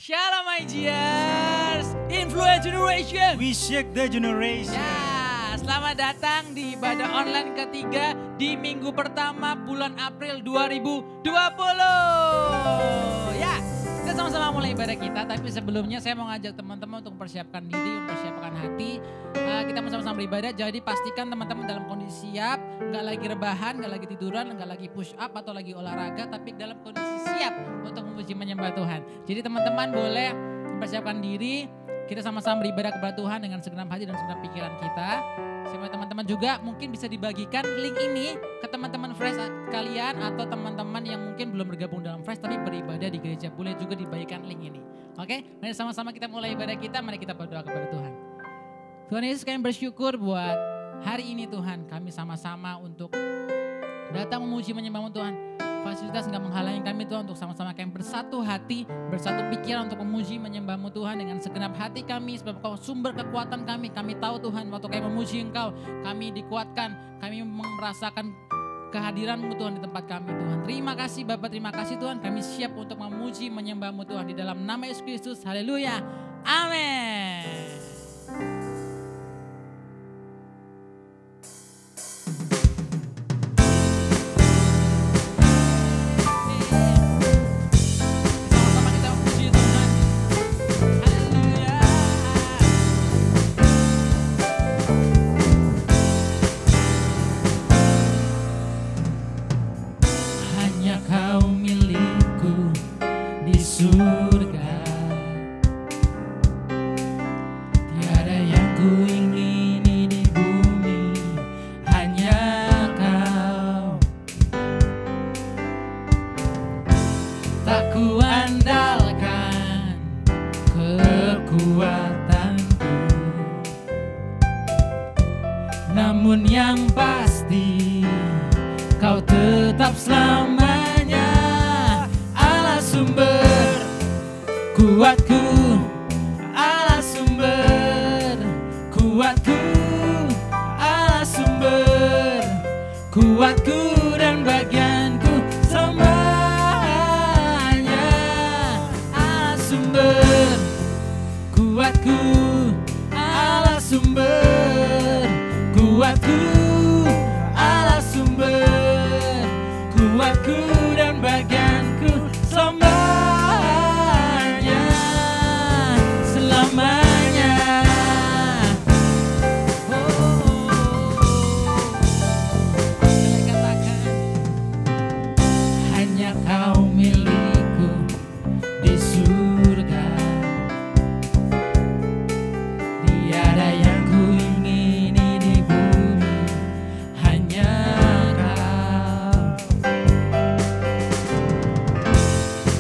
Shalom my dears, Influence Generation. We shake the generation. Ya, selamat datang di ibadah online ketiga di minggu pertama bulan April 2020. Ya, kita sama-sama mulai ibadah kita. Tapi sebelumnya saya mau ngajak teman-teman untuk mempersiapkan diri, mempersiapkan hati. Kita sama-sama beribadah, jadi pastikan teman-teman dalam kondisi siap. Gak lagi rebahan, gak lagi tiduran, gak lagi push up atau lagi olahraga. Tapi dalam kondisi siap untuk memuji menyembah Tuhan. Jadi teman-teman boleh mempersiapkan diri. Kita sama-sama beribadah kepada Tuhan dengan segenap hati dan segenap pikiran kita. Supaya teman-teman juga mungkin bisa dibagikan link ini ke teman-teman Fresh kalian atau teman-teman yang mungkin belum bergabung dalam Fresh tapi beribadah di gereja. Boleh juga dibagikan link ini. Oke, mari sama-sama kita mulai ibadah kita. Mari kita berdoa kepada Tuhan. Tuhan Yesus, kami bersyukur buat hari ini Tuhan. Kami sama-sama untuk datang memuji menyembah Tuhan. Fasilitas enggak menghalangi kami Tuhan untuk sama-sama kami bersatu hati, bersatu pikiran untuk memuji menyembah-Mu Tuhan dengan segenap hati kami. Sebab Kau sumber kekuatan kami. Kami tahu Tuhan waktu kami memuji Engkau, kami dikuatkan, kami merasakan kehadiran-Mu Tuhan di tempat kami Tuhan. Terima kasih Bapa, terima kasih Tuhan. Kami siap untuk memuji menyembah-Mu Tuhan di dalam nama Yesus Kristus. Haleluya. Amin. Namun yang pasti Kau tetap selamanya Allah sumber kuatku, Allah sumber kuatku, Allah sumber kuatku dan bagianku semuanya. Allah sumber kuatku, Allah sumber kuatku, Allah sumber kuatku dan bagianku selamanya, selamanya. Katakan hanya Kau milikku di surga, tiada yang ku ingini di bumi, hanya Kau.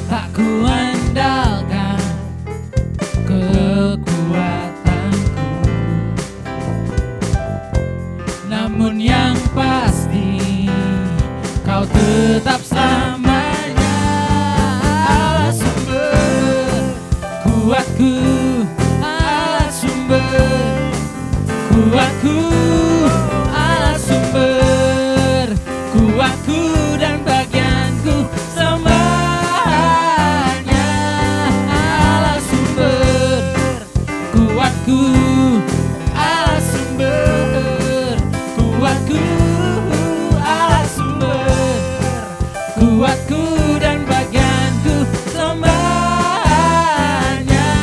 Tak ku andalkan kekuatanku, namun yang pasti Kau tetap selamanya. Allah sumber kuatku, Allah sumber kuatku, Allah sumber kuatku dan bagianku semuanya. Allah sumber kuatku, Allah sumber kuatku, Allah sumber kuatku dan bagianku semuanya.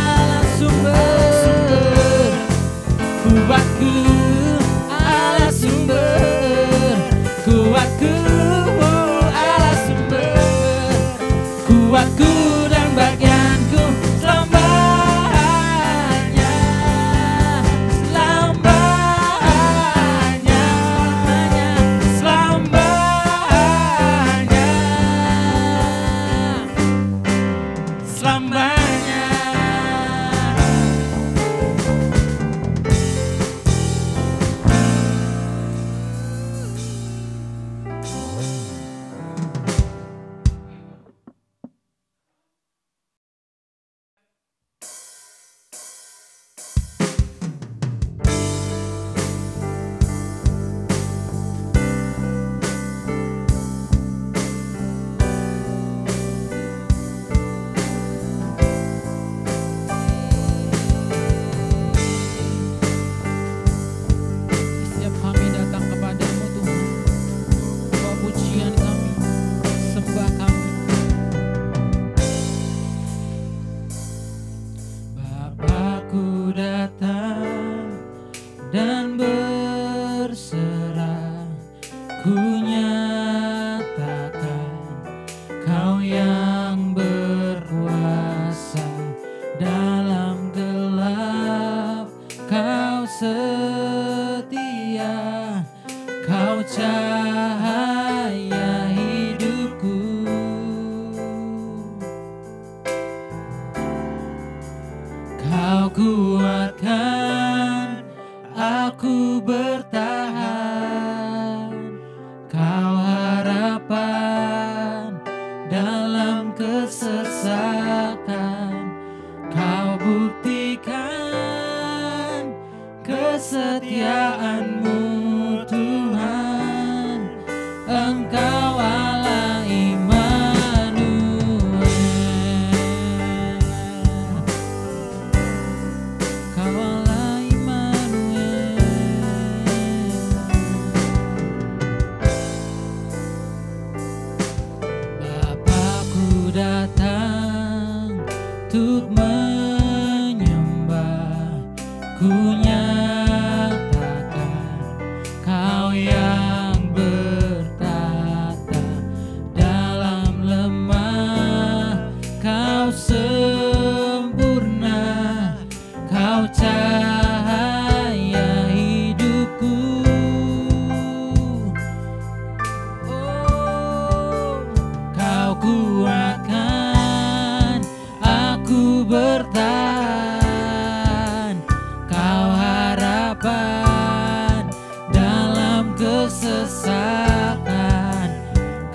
Allah sumber kuatku, Allah sumber kuatku, Allah sumber kuatku dan bagianku selamanya, selamanya, selamanya, selamanya. kuatkan aku bertahan, Kau harapan dalam kesesakan, Kau buktikan kesetiaan-Mu Tuhan, Engkau Allah Immanuel. Kau Allah Immanuel. Bapakku datang untuk menyembah, ku nyatakan Kau yang bertata dalam lemah, Kau sempurna, Kau cahaya hidupku. Oh, Kau kuatkan aku bertahan, Kau harapan dalam kesesakan,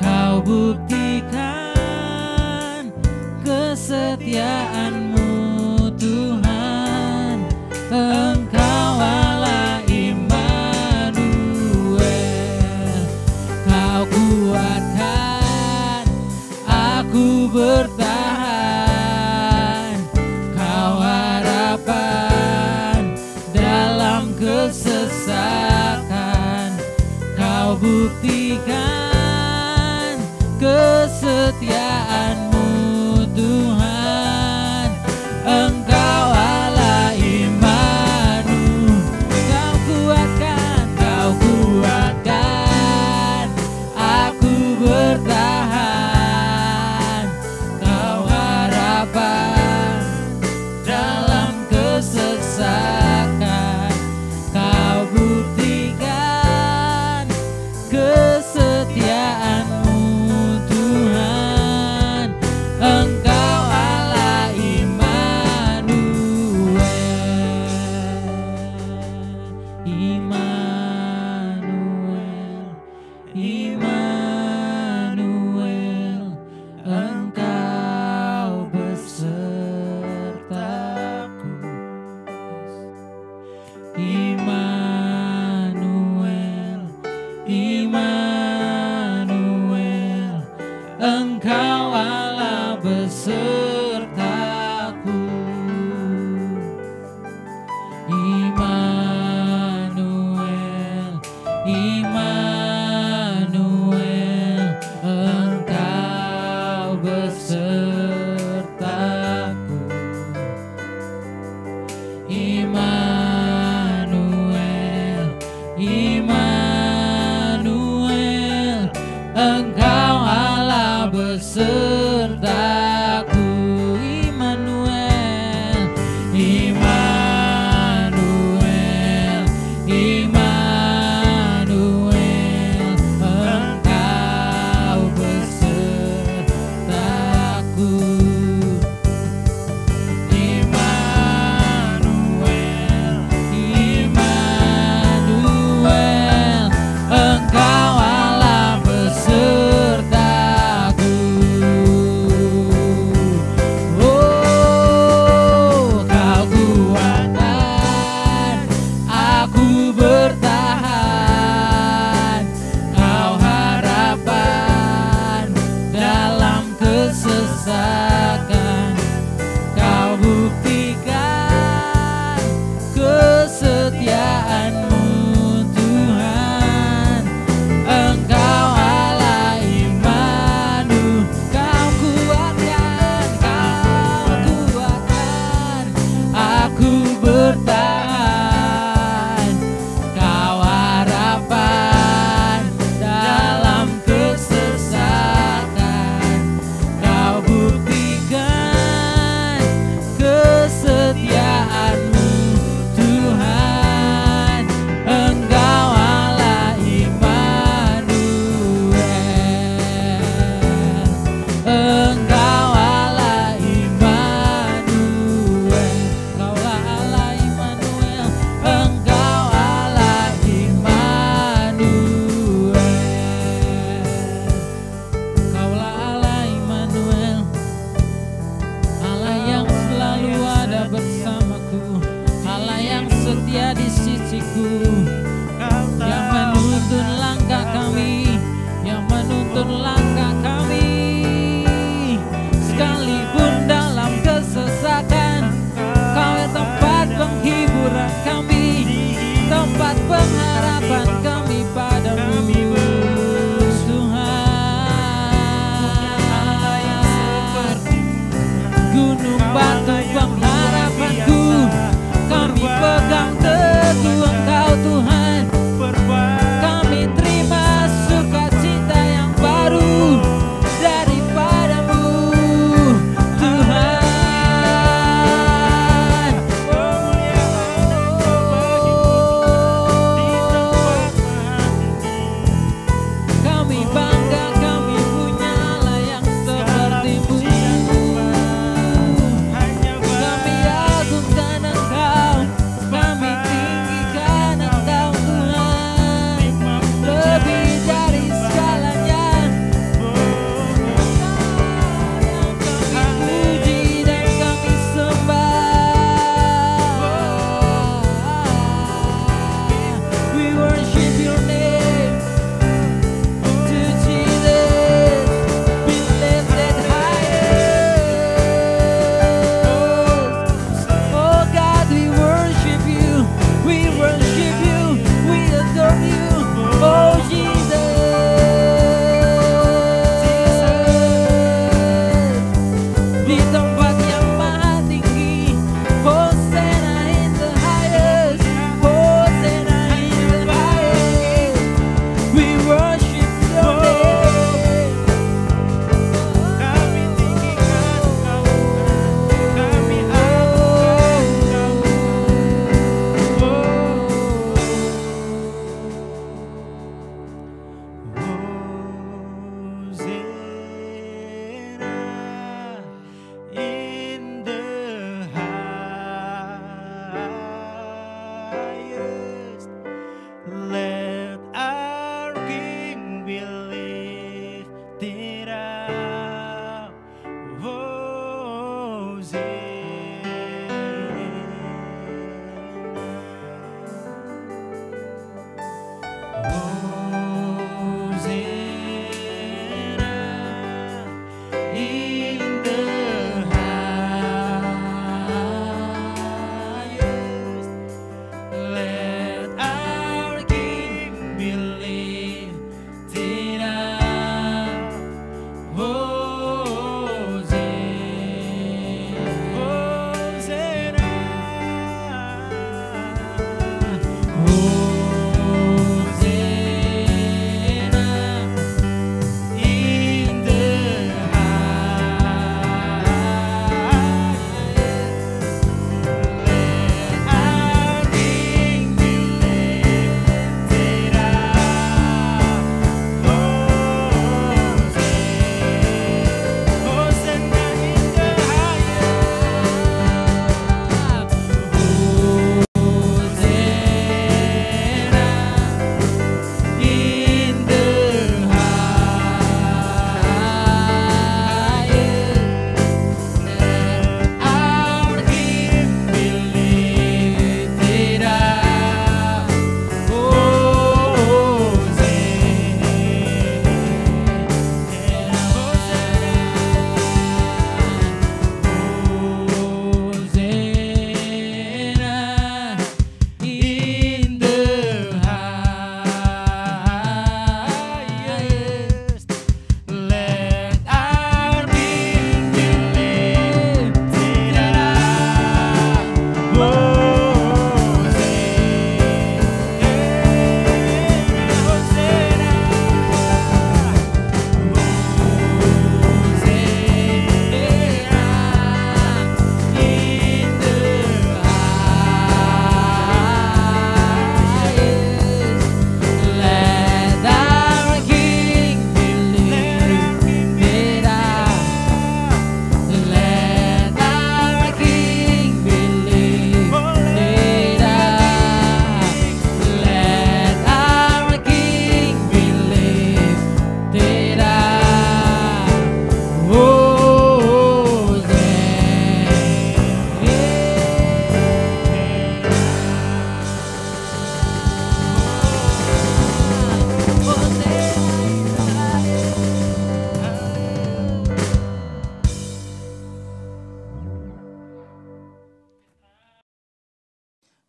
Kau buktikan kesetiaan-Mu Tuhan, Engkau Allah Immanuel. Kau kuatkan aku bertahan, Kau harapan dalam kesesakan, Kau buktikan kesetiaan-Mu Tuhan, Engkau Allah Immanuel. Kau kuatkan aku bertahan, Kau harapan dalam kesesakan, Kau buktikan kesetiaan-Mu Tuhan, Engkau Allah Immanuel. Immanuel, Immanuel, Engkau besertaku. Immanuel, Immanuel, Engkau Allah besertaku. Immanuel, Immanuel, Engkau besertaku. Immanuel, Immanuel, Engkau Allah besertaku. Immanuel, Immanuel, Immanuel, Engkau besertaku.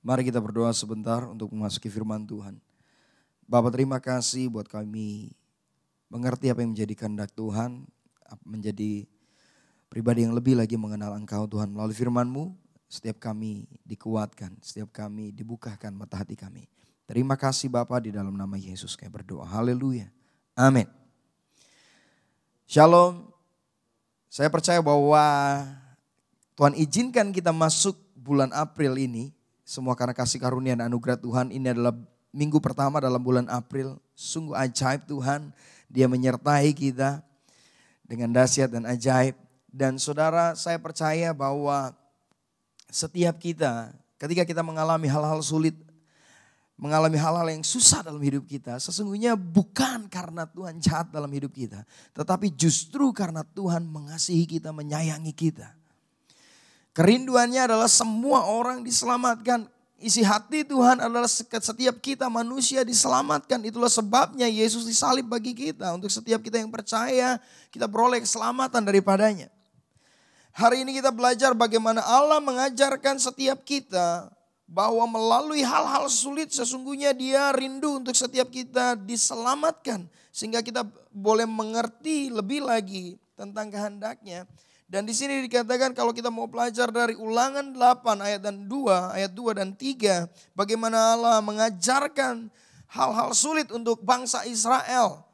Mari kita berdoa sebentar untuk memasuki firman Tuhan. Bapa, terima kasih buat kami mengerti apa yang menjadi kehendak Tuhan, menjadi pribadi yang lebih lagi mengenal Engkau Tuhan. Melalui firman-Mu, setiap kami dikuatkan, setiap kami dibukakan mata hati kami. Terima kasih Bapa, di dalam nama Yesus kami berdoa. Haleluya. Amin. Shalom. Saya percaya bahwa Tuhan izinkan kita masuk bulan April ini. Semua karena kasih karunia dan anugerah Tuhan. Ini adalah minggu pertama dalam bulan April. Sungguh ajaib Tuhan. Dia menyertai kita dengan dahsyat dan ajaib. Dan saudara, saya percaya bahwa setiap kita ketika kita mengalami hal-hal sulit, mengalami hal-hal yang susah dalam hidup kita, sesungguhnya bukan karena Tuhan jahat dalam hidup kita, tetapi justru karena Tuhan mengasihi kita, menyayangi kita. Kerinduannya adalah semua orang diselamatkan. Isi hati Tuhan adalah setiap kita manusia diselamatkan. Itulah sebabnya Yesus disalib bagi kita. Untuk setiap kita yang percaya, kita beroleh keselamatan daripadanya. Hari ini kita belajar bagaimana Allah mengajarkan setiap kita bahwa melalui hal-hal sulit sesungguhnya Dia rindu untuk setiap kita diselamatkan. Sehingga kita boleh mengerti lebih lagi tentang kehendaknya. Dan di sini dikatakan kalau kita mau belajar dari Ulangan 8 ayat 2 dan 3. Bagaimana Allah mengajarkan hal-hal sulit untuk bangsa Israel.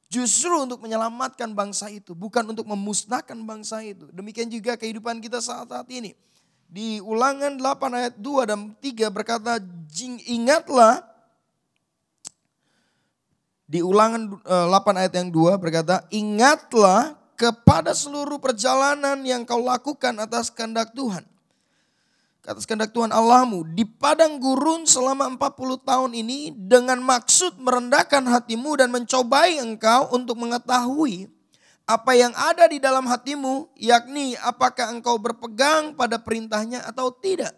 Justru untuk menyelamatkan bangsa itu, bukan untuk memusnahkan bangsa itu. Demikian juga kehidupan kita saat ini. Di Ulangan 8 ayat 2 dan 3 berkata, ingatlah. Di Ulangan 8 ayat yang 2 berkata, ingatlah kepada seluruh perjalanan yang kau lakukan atas kehendak Tuhan. Atas kehendak Tuhan Allahmu di padang gurun selama 40 tahun ini dengan maksud merendahkan hatimu dan mencobai engkau untuk mengetahui apa yang ada di dalam hatimu, yakni apakah engkau berpegang pada perintahnya atau tidak.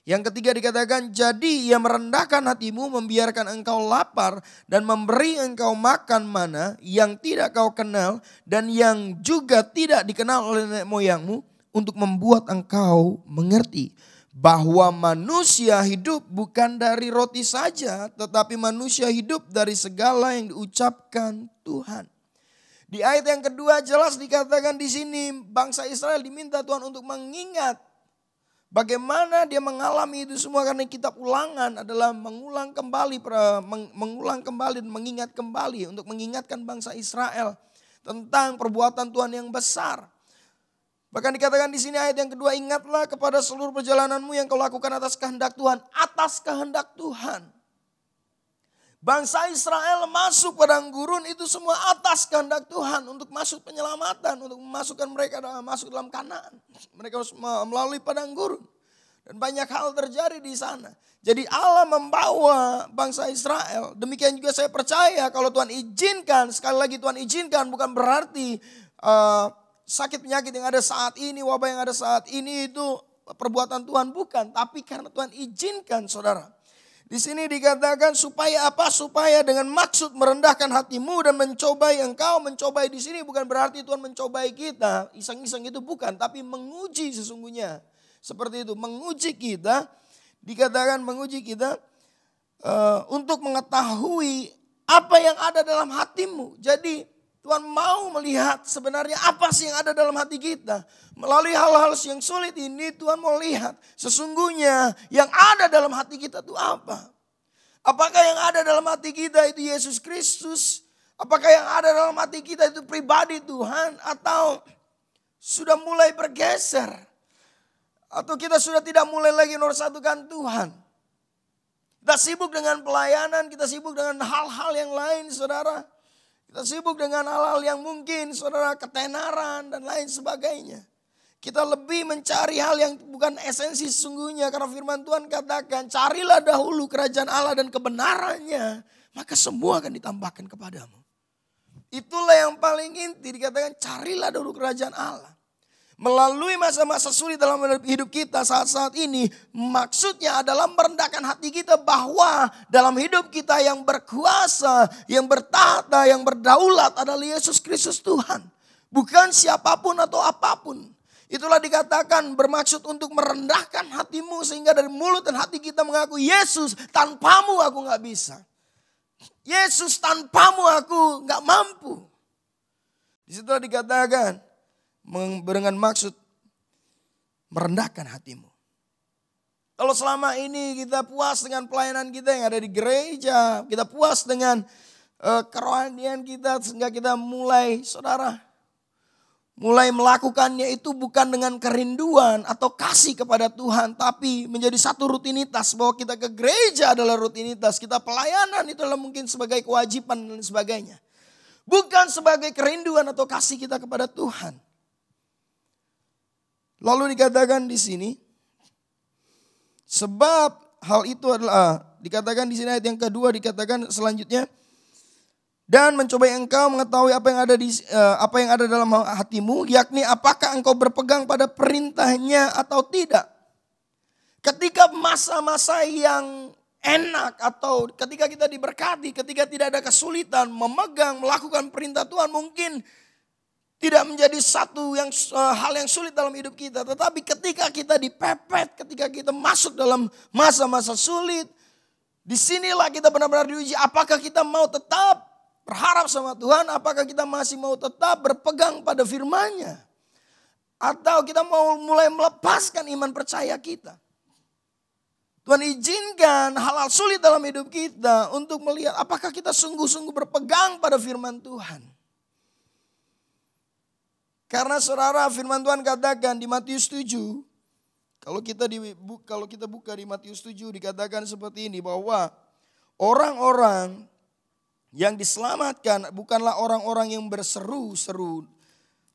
Yang ketiga dikatakan, jadi ia merendahkan hatimu, membiarkan engkau lapar dan memberi engkau makan mana yang tidak kau kenal dan yang juga tidak dikenal oleh nenek moyangmu, untuk membuat engkau mengerti bahwa manusia hidup bukan dari roti saja, tetapi manusia hidup dari segala yang diucapkan Tuhan. Di ayat yang kedua jelas dikatakan di sini bangsa Israel diminta Tuhan untuk mengingat bagaimana dia mengalami itu semua, karena kitab Ulangan adalah mengulang kembali dan mengingat kembali untuk mengingatkan bangsa Israel tentang perbuatan Tuhan yang besar. Bahkan dikatakan di sini ayat yang kedua, ingatlah kepada seluruh perjalananmu yang kau lakukan atas kehendak Tuhan, atas kehendak Tuhan. Bangsa Israel masuk padang gurun itu semua atas kehendak Tuhan untuk masuk penyelamatan, untuk memasukkan mereka masuk dalam Kanaan. Mereka harus melalui padang gurun. Dan banyak hal terjadi di sana. Jadi Allah membawa bangsa Israel. Demikian juga saya percaya kalau Tuhan izinkan, sekali lagi Tuhan izinkan bukan berarti sakit penyakit yang ada saat ini, wabah yang ada saat ini itu perbuatan Tuhan, bukan. Tapi karena Tuhan izinkan, saudara. Di sini dikatakan supaya apa? Supaya dengan maksud merendahkan hatimu dan mencobai engkau. Mencobai di sini bukan berarti Tuhan mencobai kita. Iseng-iseng itu bukan. Tapi menguji sesungguhnya. Seperti itu. Menguji kita. Dikatakan menguji kita. Untuk mengetahui apa yang ada dalam hatimu. Jadi Tuhan mau melihat sebenarnya apa sih yang ada dalam hati kita. Melalui hal-hal yang sulit ini Tuhan mau lihat sesungguhnya yang ada dalam hati kita itu apa. Apakah yang ada dalam hati kita itu Yesus Kristus? Apakah yang ada dalam hati kita itu pribadi Tuhan? Atau sudah mulai bergeser? Atau kita sudah tidak mulai lagi norsatukan Tuhan? Kita sibuk dengan pelayanan, kita sibuk dengan hal-hal yang lain, saudara. Kita sibuk dengan hal-hal yang mungkin saudara ketenaran dan lain sebagainya. Kita lebih mencari hal yang bukan esensi sesungguhnya. Karena firman Tuhan katakan carilah dahulu kerajaan Allah dan kebenarannya. Maka semua akan ditambahkan kepadamu. Itulah yang paling inti, dikatakan carilah dahulu kerajaan Allah. Melalui masa-masa sulit dalam hidup kita saat-saat ini, maksudnya adalah merendahkan hati kita bahwa dalam hidup kita yang berkuasa, yang bertahta, yang berdaulat adalah Yesus Kristus Tuhan. Bukan siapapun atau apapun. Itulah dikatakan bermaksud untuk merendahkan hatimu sehingga dari mulut dan hati kita mengaku, Yesus tanpamu aku gak bisa. Yesus tanpamu aku gak mampu. Disitulah dikatakan dengan maksud merendahkan hatimu. Kalau selama ini kita puas dengan pelayanan kita yang ada di gereja, kita puas dengan kerohanian kita sehingga kita mulai melakukannya itu bukan dengan kerinduan atau kasih kepada Tuhan, tapi menjadi satu rutinitas bahwa kita ke gereja adalah rutinitas, kita pelayanan itu adalah mungkin sebagai kewajiban dan sebagainya. Bukan sebagai kerinduan atau kasih kita kepada Tuhan. Lalu dikatakan di sini, sebab hal itu adalah dikatakan di sini ayat yang kedua dikatakan selanjutnya, dan mencobai engkau mengetahui apa yang ada dalam hatimu, yakni apakah engkau berpegang pada perintahnya atau tidak. Ketika masa-masa yang enak atau ketika kita diberkati, ketika tidak ada kesulitan memegang melakukan perintah Tuhan, mungkin tidak menjadi satu hal yang sulit dalam hidup kita. Tetapi ketika kita dipepet, ketika kita masuk dalam masa-masa sulit, disinilah kita benar-benar diuji. Apakah kita mau tetap berharap sama Tuhan? Apakah kita masih mau tetap berpegang pada firman-Nya? Atau kita mau mulai melepaskan iman percaya kita? Tuhan izinkan hal-hal sulit dalam hidup kita untuk melihat apakah kita sungguh-sungguh berpegang pada firman Tuhan. Karena saudara, firman Tuhan katakan di Matius 7, kalau kita buka di Matius 7 dikatakan seperti ini, bahwa orang-orang yang diselamatkan bukanlah orang-orang yang berseru-seru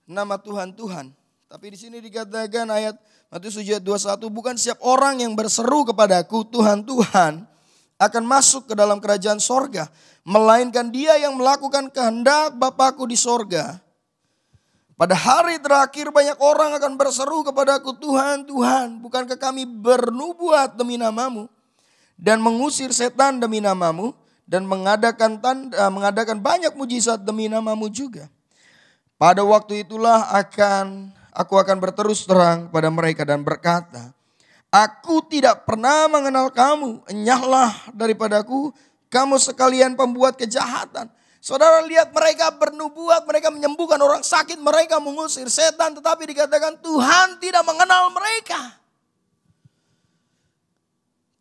nama Tuhan Tuhan. Tapi di sini dikatakan ayat Matius 7 ayat 21, bukan setiap orang yang berseru kepadaku Tuhan Tuhan akan masuk ke dalam kerajaan sorga, melainkan dia yang melakukan kehendak Bapakku di sorga. Pada hari terakhir banyak orang akan berseru kepadaku, Tuhan, Tuhan, bukankah kami bernubuat demi namamu dan mengusir setan demi namamu dan mengadakan banyak mujizat demi namamu juga. Pada waktu itulah aku akan berterus terang pada mereka dan berkata, aku tidak pernah mengenal kamu, enyahlah daripadaku, kamu sekalian pembuat kejahatan. Saudara lihat, mereka bernubuat, mereka menyembuhkan orang sakit, mereka mengusir setan, tetapi dikatakan Tuhan tidak mengenal mereka.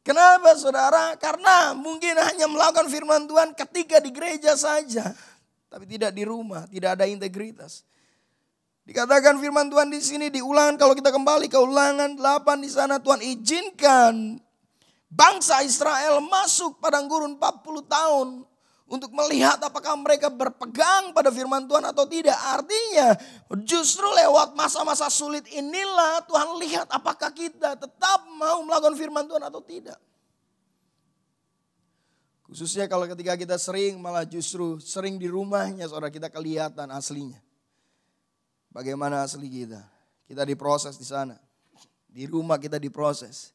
Kenapa saudara? Karena mungkin hanya melakukan firman Tuhan ketika di gereja saja, tapi tidak di rumah, tidak ada integritas. Dikatakan firman Tuhan di sini diulangan, kalau kita kembali ke Ulangan 8 di sana, Tuhan izinkan bangsa Israel masuk padang gurun 40 tahun untuk melihat apakah mereka berpegang pada firman Tuhan atau tidak. Artinya justru lewat masa-masa sulit inilah Tuhan lihat apakah kita tetap mau melakukan firman Tuhan atau tidak. Khususnya kalau ketika kita malah justru sering di rumahnya, saudara, kita kelihatan aslinya. Bagaimana asli kita? Kita diproses di sana. Di rumah kita diproses.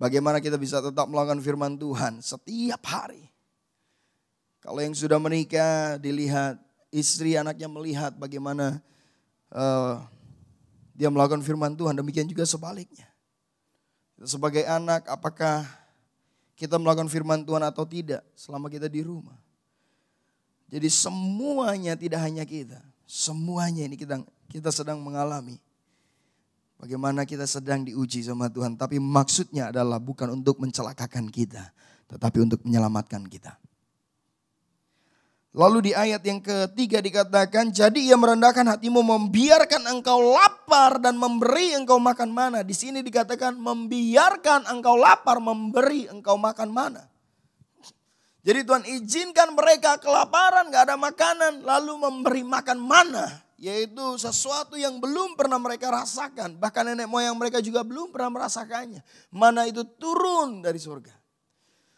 Bagaimana kita bisa tetap melakukan firman Tuhan setiap hari. Kalau yang sudah menikah dilihat, istri anaknya melihat bagaimana dia melakukan firman Tuhan. Demikian juga sebaliknya. Sebagai anak, apakah kita melakukan firman Tuhan atau tidak selama kita di rumah? Jadi semuanya, tidak hanya kita. Semuanya ini kita sedang mengalami. Bagaimana kita sedang diuji sama Tuhan. Tapi maksudnya adalah bukan untuk mencelakakan kita, tetapi untuk menyelamatkan kita. Lalu di ayat yang ketiga dikatakan, jadi ia merendahkan hatimu, membiarkan engkau lapar dan memberi engkau makan mana. Di sini dikatakan membiarkan engkau lapar, memberi engkau makan mana. Jadi Tuhan izinkan mereka kelaparan, gak ada makanan, lalu memberi makan mana. Yaitu sesuatu yang belum pernah mereka rasakan. Bahkan nenek moyang mereka juga belum pernah merasakannya. Mana itu turun dari surga.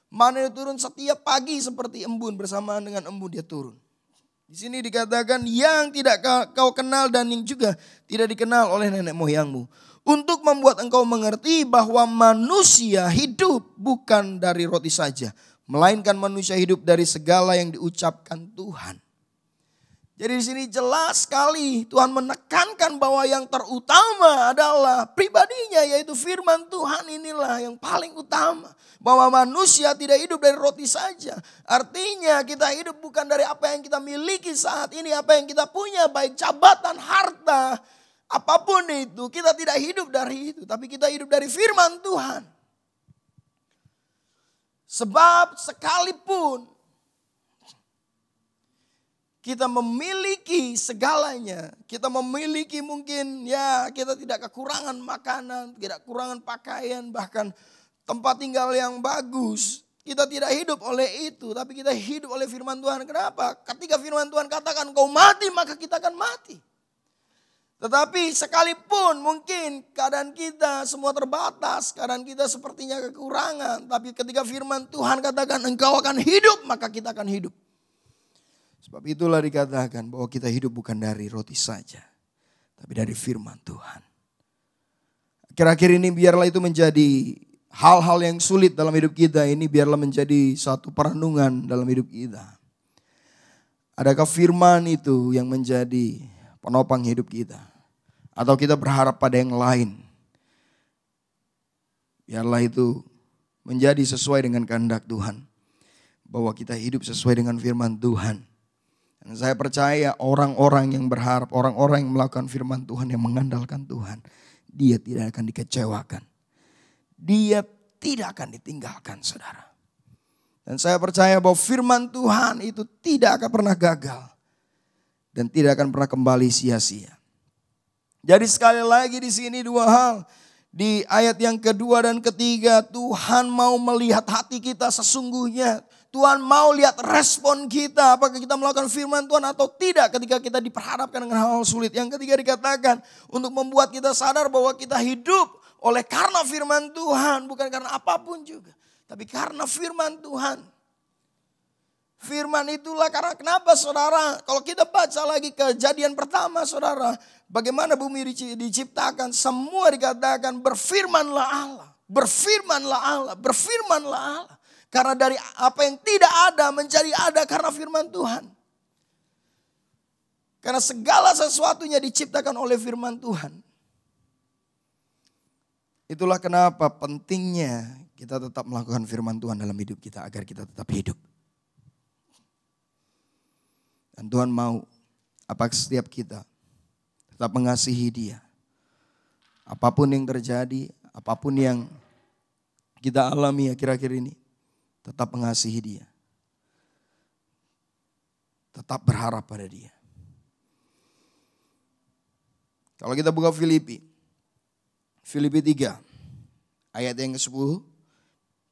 Mana itu turun setiap pagi seperti embun, bersamaan dengan embun dia turun. Di sini dikatakan yang tidak kau kenal dan yang juga tidak dikenal oleh nenek moyangmu. Untuk membuat engkau mengerti bahwa manusia hidup bukan dari roti saja, melainkan manusia hidup dari segala yang diucapkan Tuhan. Jadi di sini jelas sekali Tuhan menekankan bahwa yang terutama adalah pribadinya, yaitu firman Tuhan inilah yang paling utama. Bahwa manusia tidak hidup dari roti saja. Artinya kita hidup bukan dari apa yang kita miliki saat ini, apa yang kita punya, baik jabatan, harta, apapun itu. Kita tidak hidup dari itu, tapi kita hidup dari firman Tuhan. Sebab sekalipun kita memiliki segalanya, kita memiliki mungkin kita tidak kekurangan makanan, tidak kekurangan pakaian, bahkan tempat tinggal yang bagus. Kita tidak hidup oleh itu, tapi kita hidup oleh firman Tuhan. Kenapa? Ketika firman Tuhan katakan kau mati, maka kita akan mati. Tetapi sekalipun mungkin keadaan kita semua terbatas, keadaan kita sepertinya kekurangan. Tapi ketika firman Tuhan katakan engkau akan hidup, maka kita akan hidup. Sebab itulah dikatakan bahwa kita hidup bukan dari roti saja, tapi dari firman Tuhan. Akhir-akhir ini biarlah itu menjadi hal-hal yang sulit dalam hidup kita ini, biarlah menjadi satu perenungan dalam hidup kita. Adakah firman itu yang menjadi penopang hidup kita? Atau kita berharap pada yang lain? Biarlah itu menjadi sesuai dengan kehendak Tuhan. Bahwa kita hidup sesuai dengan firman Tuhan. Dan saya percaya orang-orang yang berharap, orang-orang yang melakukan firman Tuhan, yang mengandalkan Tuhan, dia tidak akan dikecewakan. Dia tidak akan ditinggalkan, saudara. Dan saya percaya bahwa firman Tuhan itu tidak akan pernah gagal. Dan tidak akan pernah kembali sia-sia. Jadi sekali lagi di sini dua hal. Di ayat yang kedua dan ketiga, Tuhan mau melihat hati kita sesungguhnya. Tuhan mau lihat respon kita, apakah kita melakukan firman Tuhan atau tidak ketika kita diperhadapkan dengan hal-hal sulit. Yang ketiga dikatakan untuk membuat kita sadar bahwa kita hidup oleh karena firman Tuhan, bukan karena apapun juga. Tapi karena firman Tuhan. Firman itulah karena kenapa saudara? Kalau kita baca lagi Kejadian pertama saudara. Bagaimana bumi diciptakan. Semua dikatakan berfirmanlah Allah. Berfirmanlah Allah. Berfirmanlah Allah. Karena dari apa yang tidak ada menjadi ada karena firman Tuhan. Karena segala sesuatunya diciptakan oleh firman Tuhan. Itulah kenapa pentingnya kita tetap melakukan firman Tuhan dalam hidup kita agar kita tetap hidup. Dan Tuhan mau apakah setiap kita tetap mengasihi Dia. Apapun yang terjadi, apapun yang kita alami akhir-akhir ini, tetap mengasihi Dia. Tetap berharap pada Dia. Kalau kita buka Filipi 3 ayat yang ke-10.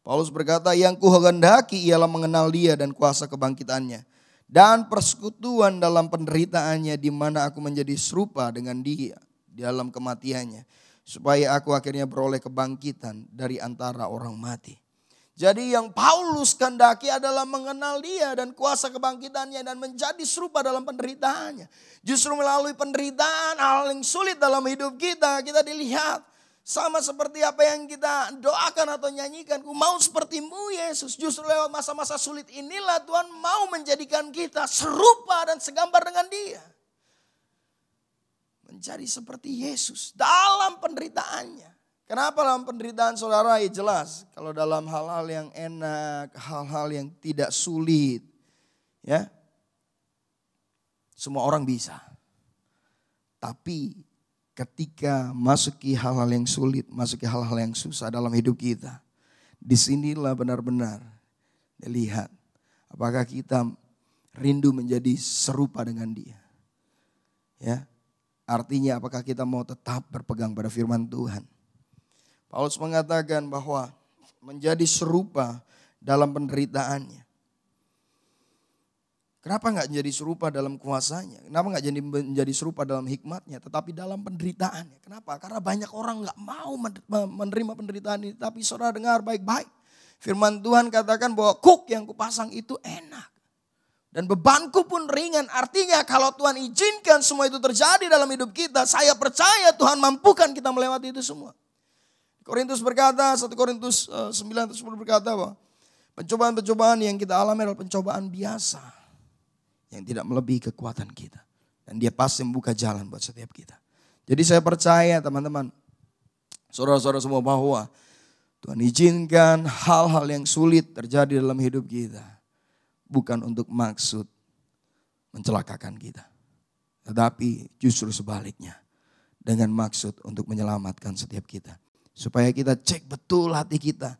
Paulus berkata, yang kuhendaki ialah mengenal Dia dan kuasa kebangkitannya. Dan persekutuan dalam penderitaannya di mana aku menjadi serupa dengan Dia di dalam kematiannya. Supaya aku akhirnya beroleh kebangkitan dari antara orang mati. Jadi yang Paulus kehendaki adalah mengenal Dia dan kuasa kebangkitannya dan menjadi serupa dalam penderitaannya. Justru melalui penderitaan, hal yang sulit dalam hidup kita dilihat. Sama seperti apa yang kita doakan atau nyanyikan. Ku mau sepertimu Yesus. Justru lewat masa-masa sulit inilah Tuhan mau menjadikan kita serupa dan segambar dengan Dia. Menjadi seperti Yesus dalam penderitaannya. Kenapa dalam penderitaan saudara? Ya jelas. Kalau dalam hal-hal yang enak, hal-hal yang tidak sulit. Ya. Semua orang bisa. Tapi ketika masuki hal-hal yang sulit, masuki hal-hal yang susah dalam hidup kita. Disinilah benar-benar dilihat apakah kita rindu menjadi serupa dengan Dia. Ya, artinya apakah kita mau tetap berpegang pada firman Tuhan. Paulus mengatakan bahwa menjadi serupa dalam penderitaannya. Kenapa enggak menjadi serupa dalam kuasanya? Kenapa enggak menjadi serupa dalam hikmatnya? Tetapi dalam penderitaannya. Kenapa? Karena banyak orang enggak mau menerima penderitaan ini. Tapi saudara dengar baik-baik. Firman Tuhan katakan bahwa kuk yang kupasang itu enak. Dan bebanku pun ringan. Artinya kalau Tuhan izinkan semua itu terjadi dalam hidup kita. Saya percaya Tuhan mampukan kita melewati itu semua. Korintus berkata, 1 Korintus 9-10 berkata bahwa pencobaan-pencobaan yang kita alami adalah pencobaan biasa. Yang tidak melebihi kekuatan kita. Dan Dia pasti membuka jalan buat setiap kita. Jadi saya percaya teman-teman, saudara-saudara semua bahwa Tuhan izinkan hal-hal yang sulit terjadi dalam hidup kita. Bukan untuk maksud mencelakakan kita. Tetapi justru sebaliknya. Dengan maksud untuk menyelamatkan setiap kita. Supaya kita cek betul hati kita.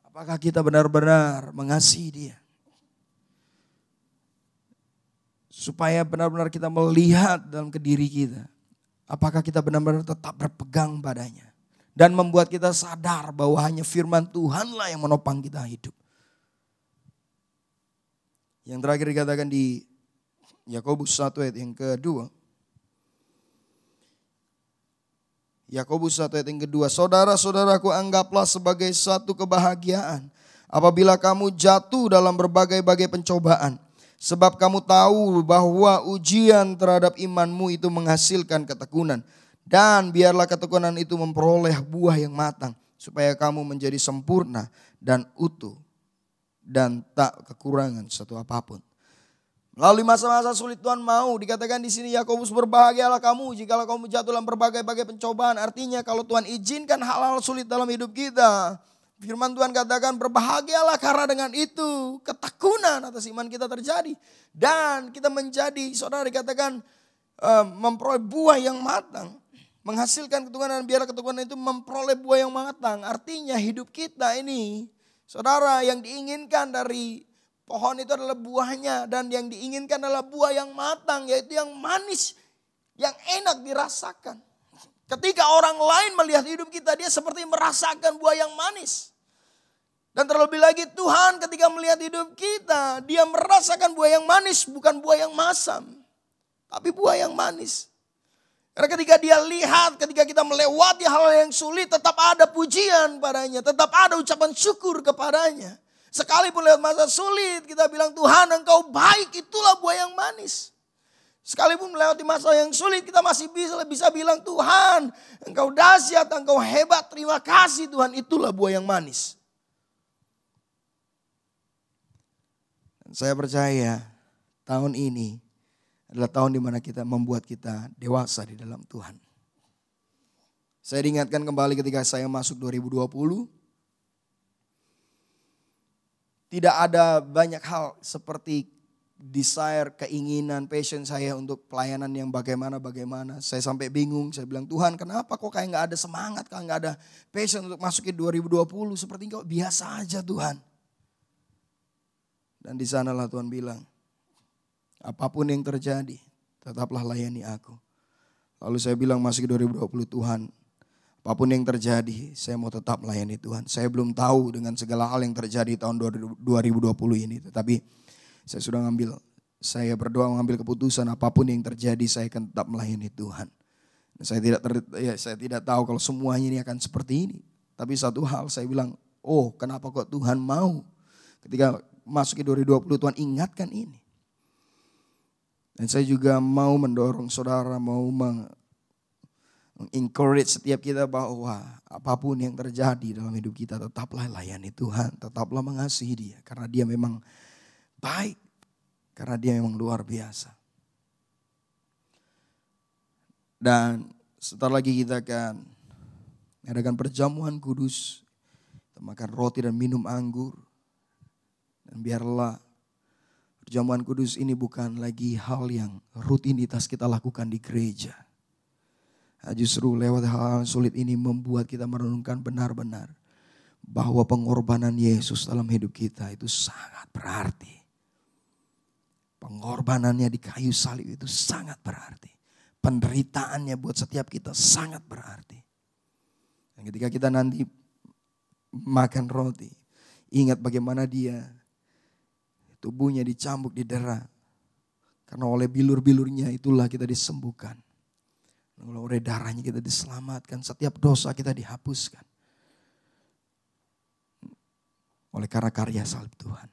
Apakah kita benar-benar mengasihi Dia. Supaya benar-benar kita melihat dalam kediri kita. Apakah kita benar-benar tetap berpegang padanya. Dan membuat kita sadar bahwa hanya firman Tuhanlah yang menopang kita hidup. Yang terakhir dikatakan di Yakobus 1 ayat yang kedua. Yakobus 1 ayat yang kedua. Saudara-saudaraku anggaplah sebagai satu kebahagiaan. Apabila kamu jatuh dalam berbagai-bagai pencobaan. Sebab kamu tahu bahwa ujian terhadap imanmu itu menghasilkan ketekunan. Dan biarlah ketekunan itu memperoleh buah yang matang. Supaya kamu menjadi sempurna dan utuh. Dan tak kekurangan satu apapun. Melalui masa-masa sulit Tuhan mau. Dikatakan di sini Yakobus berbahagialah kamu. Jikalau kamu jatuh dalam berbagai-bagai pencobaan. Artinya kalau Tuhan izinkan hal-hal sulit dalam hidup kita. Firman Tuhan katakan berbahagialah karena dengan itu ketekunan atas iman kita terjadi. Dan kita menjadi, saudara dikatakan memperoleh buah yang matang. Menghasilkan ketekunan dan biarlah ketekunan itu memperoleh buah yang matang. Artinya hidup kita ini, saudara yang diinginkan dari pohon itu adalah buahnya. Dan yang diinginkan adalah buah yang matang, yaitu yang manis, yang enak dirasakan. Ketika orang lain melihat hidup kita, dia seperti merasakan buah yang manis. Dan terlebih lagi Tuhan ketika melihat hidup kita, Dia merasakan buah yang manis, bukan buah yang masam. Tapi buah yang manis. Karena ketika Dia lihat, ketika kita melewati hal yang sulit, tetap ada pujian padanya. Tetap ada ucapan syukur kepadanya. Sekalipun lewat masa sulit kita bilang Tuhan Engkau baik, itulah buah yang manis. Sekalipun melewati masa yang sulit kita masih bisa bilang Tuhan Engkau dahsyat, Engkau hebat, terima kasih Tuhan, itulah buah yang manis. Dan saya percaya tahun ini adalah tahun di mana kita membuat kita dewasa di dalam Tuhan. Saya diingatkan kembali ketika saya masuk 2020. Tidak ada banyak hal seperti desire, keinginan, passion saya untuk pelayanan yang bagaimana. Saya sampai bingung, saya bilang Tuhan kenapa kok kayak gak ada semangat, kayak gak ada passion untuk masuk ke 2020. Seperti kok biasa aja Tuhan. Dan di sanalah Tuhan bilang, apapun yang terjadi tetaplah layani aku. Lalu saya bilang masuk ke 2020 Tuhan, apapun yang terjadi, saya mau tetap melayani Tuhan. Saya belum tahu dengan segala hal yang terjadi tahun 2020 ini. Tetapi saya berdoa mengambil keputusan apapun yang terjadi, saya akan tetap melayani Tuhan. Saya tidak tahu kalau semuanya ini akan seperti ini. Tapi satu hal saya bilang, oh kenapa kok Tuhan mau. Ketika masuk ke 2020 Tuhan ingatkan ini. Dan saya juga mau mendorong saudara, mau encourage setiap kita bahwa apapun yang terjadi dalam hidup kita tetaplah layani Tuhan, tetaplah mengasihi Dia karena Dia memang baik, karena Dia memang luar biasa. Dan setelah lagi kita akan mengadakan perjamuan kudus, kita makan roti dan minum anggur. Dan biarlah perjamuan kudus ini bukan lagi hal yang rutinitas kita lakukan di gereja. Justru lewat hal sulit ini membuat kita merenungkan benar-benar bahwa pengorbanan Yesus dalam hidup kita itu sangat berarti. Pengorbanannya di kayu salib itu sangat berarti. Penderitaannya buat setiap kita sangat berarti. Dan ketika kita nanti makan roti, ingat bagaimana Dia tubuhnya dicambuk, didera. Karena oleh bilur-bilurnya itulah kita disembuhkan. Oleh darahnya kita diselamatkan, setiap dosa kita dihapuskan. Oleh karena karya salib Tuhan.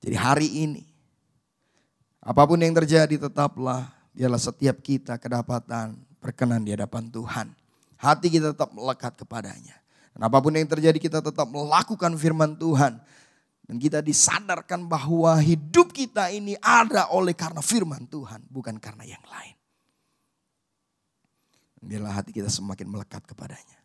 Jadi hari ini, apapun yang terjadi tetaplah, biarlah setiap kita kedapatan berkenan di hadapan Tuhan. Hati kita tetap melekat kepadanya. Dan apapun yang terjadi kita tetap melakukan firman Tuhan. Dan kita disadarkan bahwa hidup kita ini ada oleh karena firman Tuhan, bukan karena yang lain. Biarlah hati kita semakin melekat kepadanya.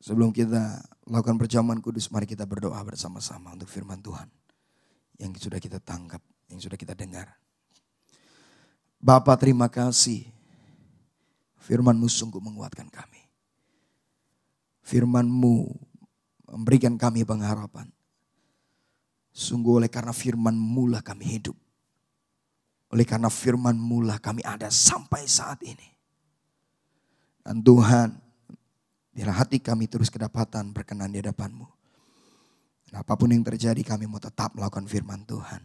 Sebelum kita lakukan perjamuan kudus, mari kita berdoa bersama-sama untuk firman Tuhan yang sudah kita tangkap, yang sudah kita dengar. Bapa, terima kasih. Firman-Mu sungguh menguatkan kami. Firman-Mu memberikan kami pengharapan. Sungguh oleh karena firman-Mu lah kami hidup. Oleh karena firman-Mu lah kami ada sampai saat ini. Dan Tuhan, biarlah hati kami terus kedapatan berkenan di hadapan-Mu. Dan apapun yang terjadi kami mau tetap melakukan firman Tuhan.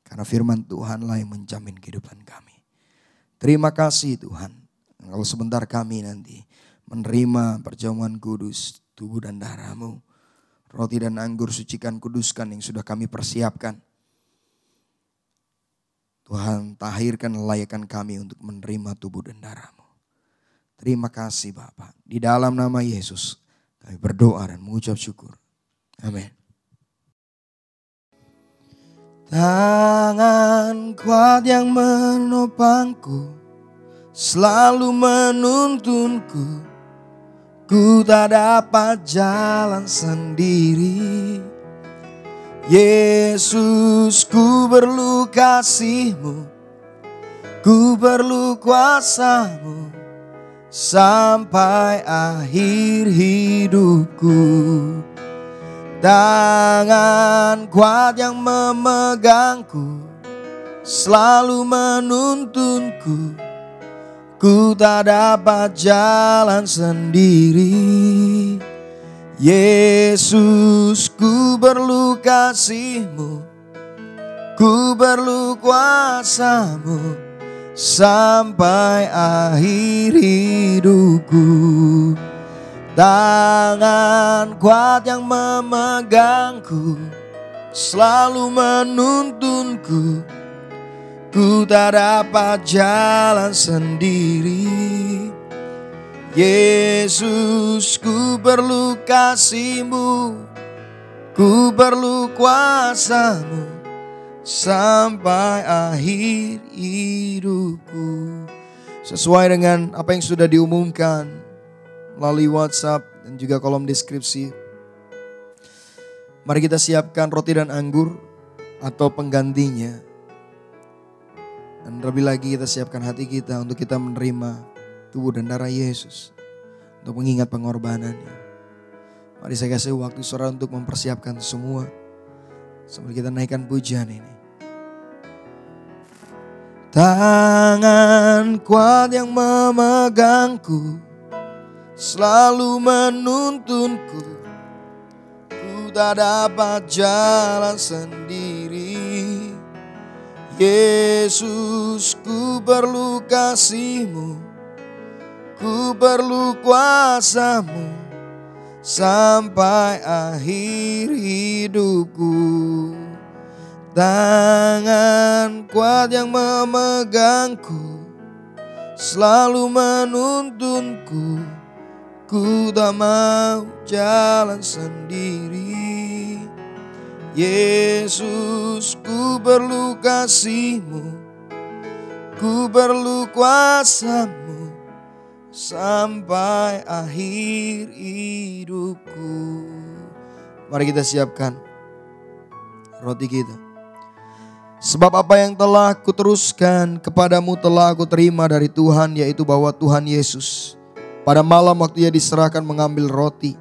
Karena firman Tuhanlah yang menjamin kehidupan kami. Terima kasih Tuhan. Kalau sebentar kami nanti menerima perjamuan kudus, tubuh dan darah-Mu. Roti dan anggur sucikan, kuduskan yang sudah kami persiapkan. Tuhan, tahirkan, layakkan kami untuk menerima tubuh dan darah-Mu. Terima kasih Bapa. Di dalam nama Yesus kami berdoa dan mengucap syukur. Amin. Tangan kuat yang menopangku, selalu menuntunku. Ku tak dapat jalan sendiri. Yesus, ku perlu kasih-Mu, ku perlu kuasa-Mu sampai akhir hidupku. Tangan kuat yang memegangku, selalu menuntunku. Ku tak dapat jalan sendiri. Yesus, ku perlu kasih-Mu, ku perlu kuasa-Mu sampai akhir hidupku. Tangan kuat yang memegangku, selalu menuntunku. Ku tak dapat jalan sendiri. Yesus, ku perlu kasih-Mu, ku perlu kuasa-Mu sampai akhir hidupku. Sesuai dengan apa yang sudah diumumkan melalui WhatsApp dan juga kolom deskripsi, mari kita siapkan roti dan anggur atau penggantinya. Dan terlebih lagi kita siapkan hati kita untuk kita menerima tubuh dan darah Yesus, untuk mengingat pengorbanannya. Mari saya kasih waktu saudara untuk mempersiapkan semua sambil kita naikkan pujian ini. Tangan kuat yang memegangku, selalu menuntunku. Ku tak dapat jalan sendiri. Yesus, ku perlu kasih-Mu, ku perlu kuasa-Mu sampai akhir hidupku. Tangan kuat yang memegangku, selalu menuntunku. Ku tak mau jalan sendiri. Yesus, ku perlu kasih-Mu, ku perlu kuasa-Mu sampai akhir hidupku. Mari kita siapkan roti kita. Sebab apa yang telah kuteruskan kepadamu telah aku terima dari Tuhan, yaitu bahwa Tuhan Yesus pada malam waktu Ia diserahkan mengambil roti,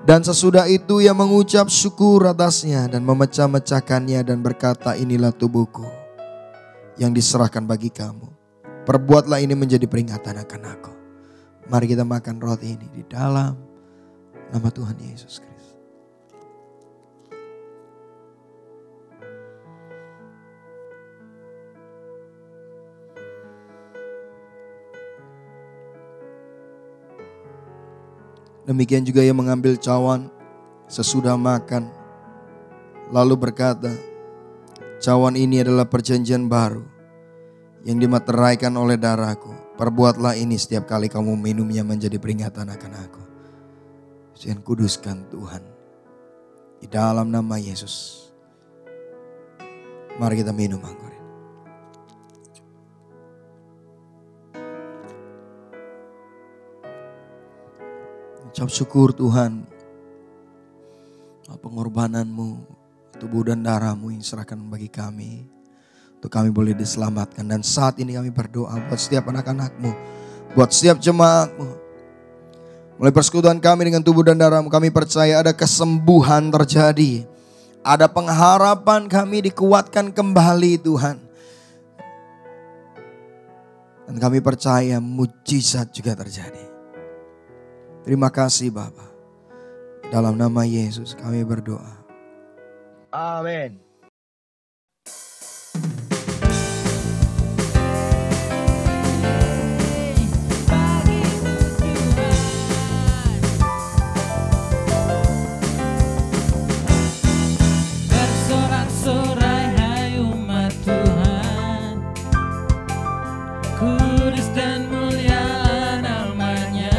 dan sesudah itu Ia mengucap syukur atasnya dan memecah-mecahkannya dan berkata, inilah tubuhku yang diserahkan bagi kamu. Perbuatlah ini menjadi peringatan akan aku. Mari kita makan roti ini di dalam nama Tuhan Yesus Kristus. Demikian juga Ia mengambil cawan sesudah makan, lalu berkata, cawan ini adalah perjanjian baru yang dimateraikan oleh darahku. Perbuatlah ini setiap kali kamu minumnya menjadi peringatan akan aku. Jangan kuduskan Tuhan di dalam nama Yesus. Mari kita minum anggur. Ucap syukur Tuhan, pengorbanan-Mu, tubuh dan darah-Mu yang serahkan bagi kami, untuk kami boleh diselamatkan. Dan saat ini kami berdoa buat setiap anak-anak-Mu, buat setiap jemaat-Mu. Mulai persekutuan kami dengan tubuh dan darah-Mu, kami percaya ada kesembuhan terjadi, ada pengharapan, kami dikuatkan kembali Tuhan. Dan kami percaya mujizat juga terjadi. Terima kasih Bapa. Dalam nama Yesus kami berdoa. Amin. Bersorak-sorai hai umat Tuhan, kudus dan mulia namanya.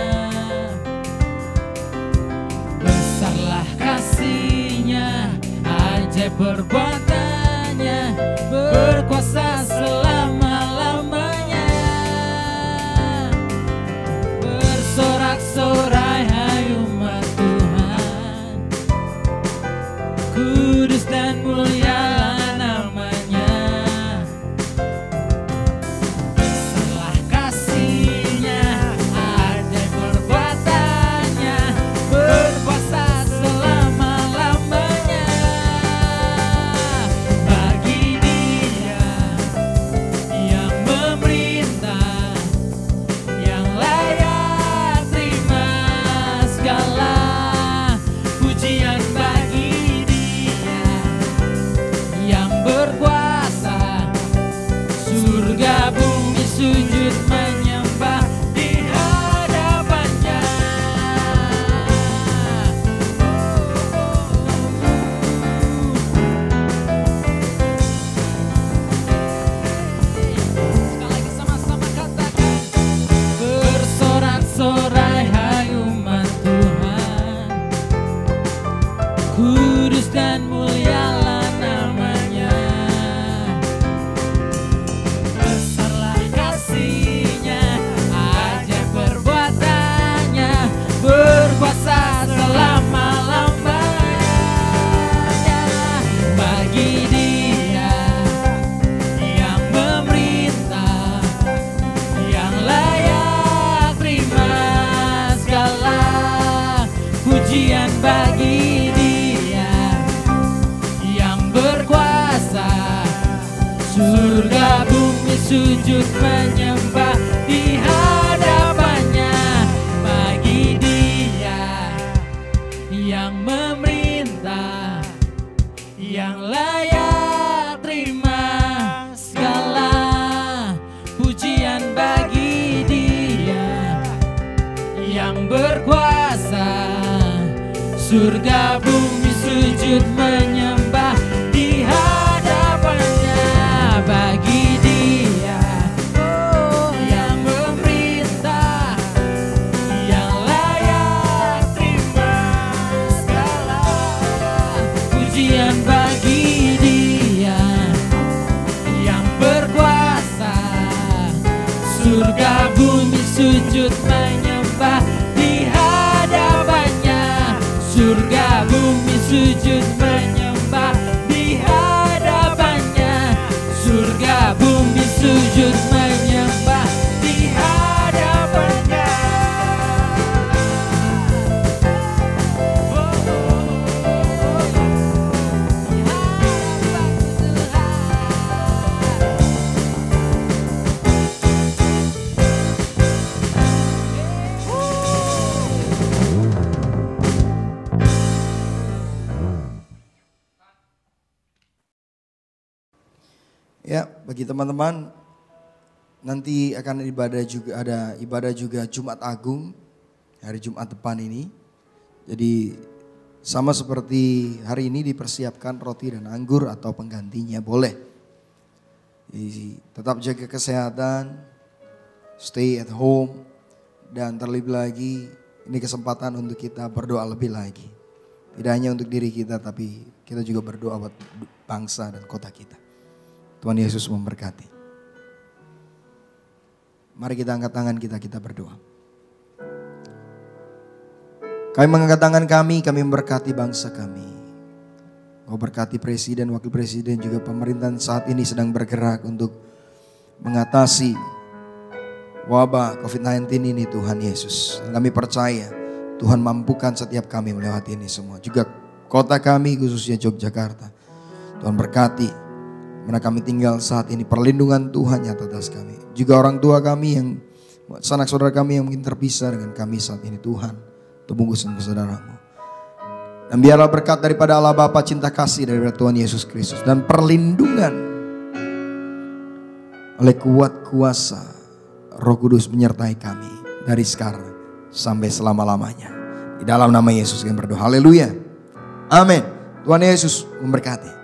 Besarlah kasih-Nya, ajaib perbuatannya, berkuasa selama-lamanya. Bersorak-sorai hai umat Tuhan, kudus dan mulia namanya. Besarlah kasih-Nya, ajaib perbuatannya, berkuasa selama-lamanya. Bagi Dia yang memerintah, yang layak terima segala pujian. Bagi Dia yang berkuasa, surga bumi sujud menyembah di hadapan-Nya. sujud menyembah di hadapannya. Bagi Dia yang memerintah, yang layak terima segala pujian. Bagi Dia yang berkuasa, surga bumi sujud menyembah di hadapannya. Bagi Dia yang memerintah, yang layak terima segala pujian. Bagi Dia yang berkuasa, surga bumi sujud menyembah di hadapannya. Surga bumi sujud menyembah di hadapannya. Surga bumi sujud menyembah di hadapannya. Ya, bagi teman-teman nanti akan ada ibadah juga Jumat Agung hari Jumat depan ini. Jadi sama seperti hari ini dipersiapkan roti dan anggur atau penggantinya boleh. Jadi, tetap jaga kesehatan, stay at home, dan terlebih lagi ini kesempatan untuk kita berdoa lebih lagi. Tidak hanya untuk diri kita tapi kita juga berdoa buat bangsa dan kota kita. Tuhan Yesus memberkati. Mari kita angkat tangan kita berdoa. Kami mengangkat tangan kami memberkati bangsa kami. Kau berkati presiden, wakil presiden, juga pemerintahan saat ini sedang bergerak untuk mengatasi wabah COVID-19 ini Tuhan Yesus. Dan kami percaya Tuhan mampukan setiap kami melewati ini semua. Juga kota kami khususnya Yogyakarta. Tuhan berkati. Mana kami tinggal saat ini, perlindungan Tuhan nyata atas kami. Juga orang tua kami yang, sanak saudara kami yang mungkin terpisah dengan kami saat ini Tuhan. Tebungkus ke saudaramu. Dan biarlah berkat daripada Allah Bapa, cinta kasih daripada Tuhan Yesus Kristus. Dan perlindungan oleh kuat kuasa Roh Kudus menyertai kami. Dari sekarang sampai selama-lamanya. Di dalam nama Yesus kami berdoa. Haleluya. Amin. Tuhan Yesus memberkati.